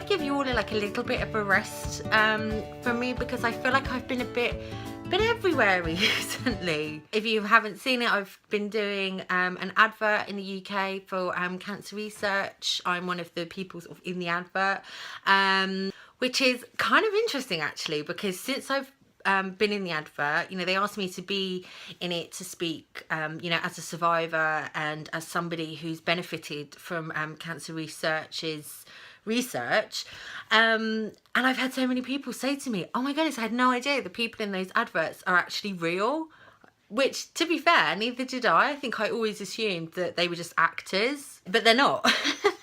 I'd give you all like a little bit of a rest from me, because I feel like I've been a bit everywhere recently. If you haven't seen it, I've been doing an advert in the UK for cancer research. I'm one of the people sort of in the advert, which is kind of interesting actually, because since I've been in the advert, you know, they asked me to be in it to speak, you know, as a survivor and as somebody who's benefited from cancer research, and I've had so many people say to me, oh my goodness, I had no idea the people in those adverts are actually real. Which, to be fair, neither did I. I think I always assumed that they were just actors, but they're not.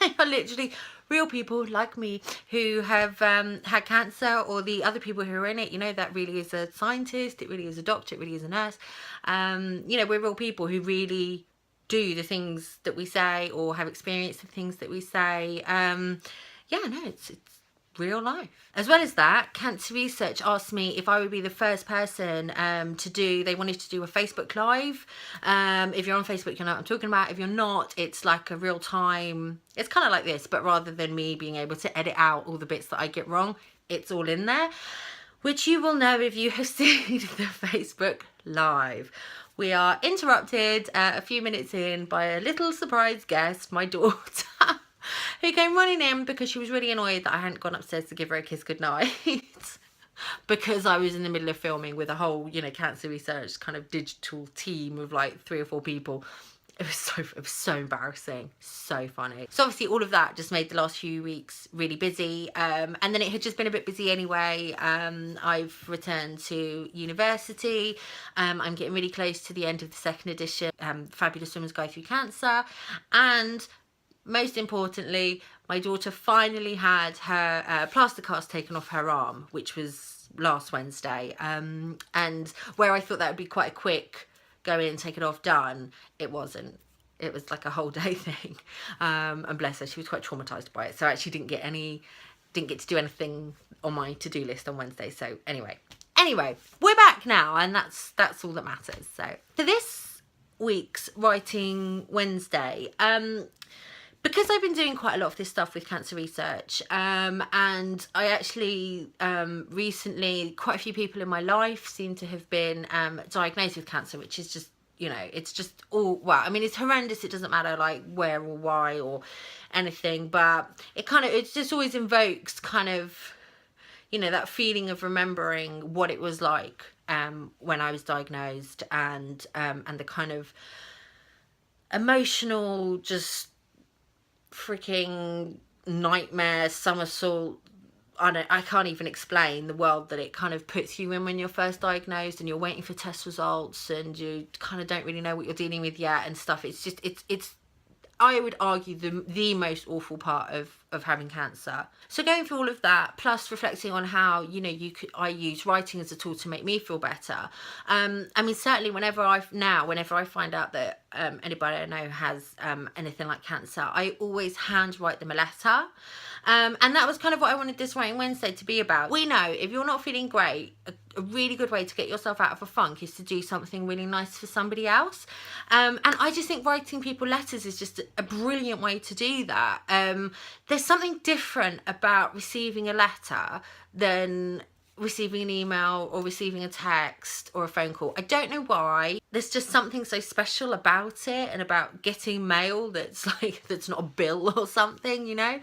They are literally real people like me who have had cancer, or the other people who are in it. You know, that really is a scientist, it really is a doctor, it really is a nurse. You know, we're real people who really do the things that we say, or have experienced the things that we say. Yeah, no, it's real life. As well as that, Cancer Research asked me if I would be the first person they wanted to do a Facebook Live. If you're on Facebook, you know what I'm talking about. If you're not, it's like a real time, it's kind of like this, but rather than me being able to edit out all the bits that I get wrong, it's all in there, which you will know if you have seen the Facebook Live. We are interrupted a few minutes in by a little surprise guest, my daughter, who came running in because she was really annoyed that I hadn't gone upstairs to give her a kiss goodnight because I was in the middle of filming with a whole, you know, cancer research kind of digital team of like 3 or 4 people. It was so embarrassing, so funny. So obviously all of that just made the last few weeks really busy, and then it had just been a bit busy anyway. I've returned to university. I'm getting really close to the end of the 2nd edition, Fabulous Women's Guide Through Cancer, and most importantly, my daughter finally had her plaster cast taken off her arm, which was last Wednesday. And where I thought that would be quite a quick go in, take it off, done, it wasn't. It was like a whole day thing. And bless her, she was quite traumatized by it. So I actually didn't get to do anything on my to-do list on Wednesday. So anyway, we're back now, and that's all that matters. So for this week's Writing Wednesday, because I've been doing quite a lot of this stuff with cancer research, and I actually recently, quite a few people in my life seem to have been diagnosed with cancer, which is just, you know, it's just all, well, I mean, it's horrendous. It doesn't matter like where or why or anything, but it just always invokes kind of, you know, that feeling of remembering what it was like when I was diagnosed, and the kind of emotional, just freaking nightmare somersault. I can't even explain the world that it kind of puts you in when you're first diagnosed and you're waiting for test results and you kind of don't really know what you're dealing with yet and stuff. It's just, it's I would argue the most awful part of having cancer. So going through all of that, plus reflecting on how, you know, I use writing as a tool to make me feel better. I mean, certainly whenever I find out that anybody I know has anything like cancer, I always handwrite them a letter. And that was kind of what I wanted this Writing Wednesday to be about. We know if you're not feeling great, a really good way to get yourself out of a funk is to do something really nice for somebody else. And I just think writing people letters is just a brilliant way to do that. There's something different about receiving a letter than receiving an email or receiving a text or a phone call. I don't know why. There's just something so special about it, and about getting mail that's not a bill or something, you know.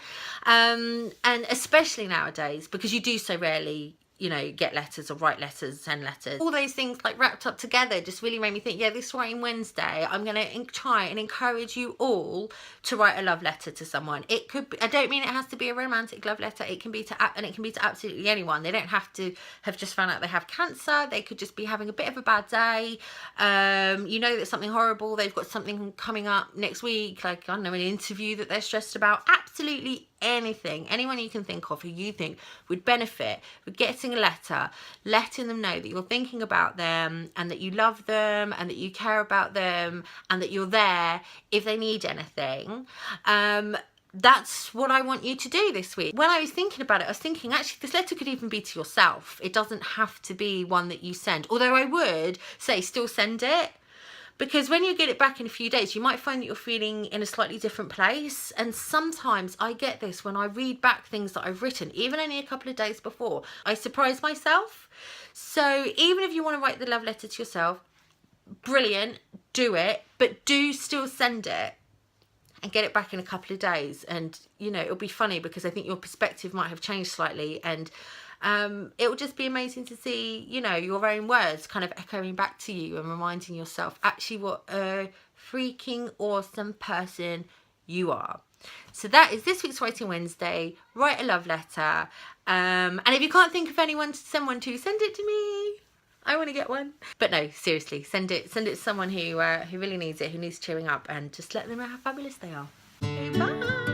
And especially nowadays, because you do so rarely, you know, get letters or write letters, send letters. All those things like wrapped up together just really made me think, yeah, this Writing Wednesday, I'm going to try and encourage you all to write a love letter to someone. It could be, I don't mean it has to be a romantic love letter. It can be to absolutely anyone. They don't have to have just found out they have cancer. They could just be having a bit of a bad day. You know, that something horrible. They've got something coming up next week, like, I don't know, an interview that they're stressed about. Absolutely anything, anyone you can think of who you think would benefit with getting a letter, letting them know that you're thinking about them and that you love them and that you care about them and that you're there if they need anything. That's what I want you to do this week. When I was thinking about it, I was thinking, actually, this letter could even be to yourself. It doesn't have to be one that you send, although I would say still send it. Because when you get it back in a few days, you might find that you're feeling in a slightly different place. And sometimes I get this when I read back things that I've written, even only a couple of days before. I surprise myself. So even if you want to write the love letter to yourself, brilliant, do it. But do still send it and get it back in a couple of days. And, you know, it'll be funny because I think your perspective might have changed slightly. And it will just be amazing to see, you know, your own words kind of echoing back to you and reminding yourself actually what a freaking awesome person you are. So that is this week's Writing Wednesday. Write a love letter. And if you can't think of anyone to send one to, send it to me. I want to get one. But no, seriously, send it to someone who really needs it, who needs cheering up, and just let them know how fabulous they are. Okay, bye.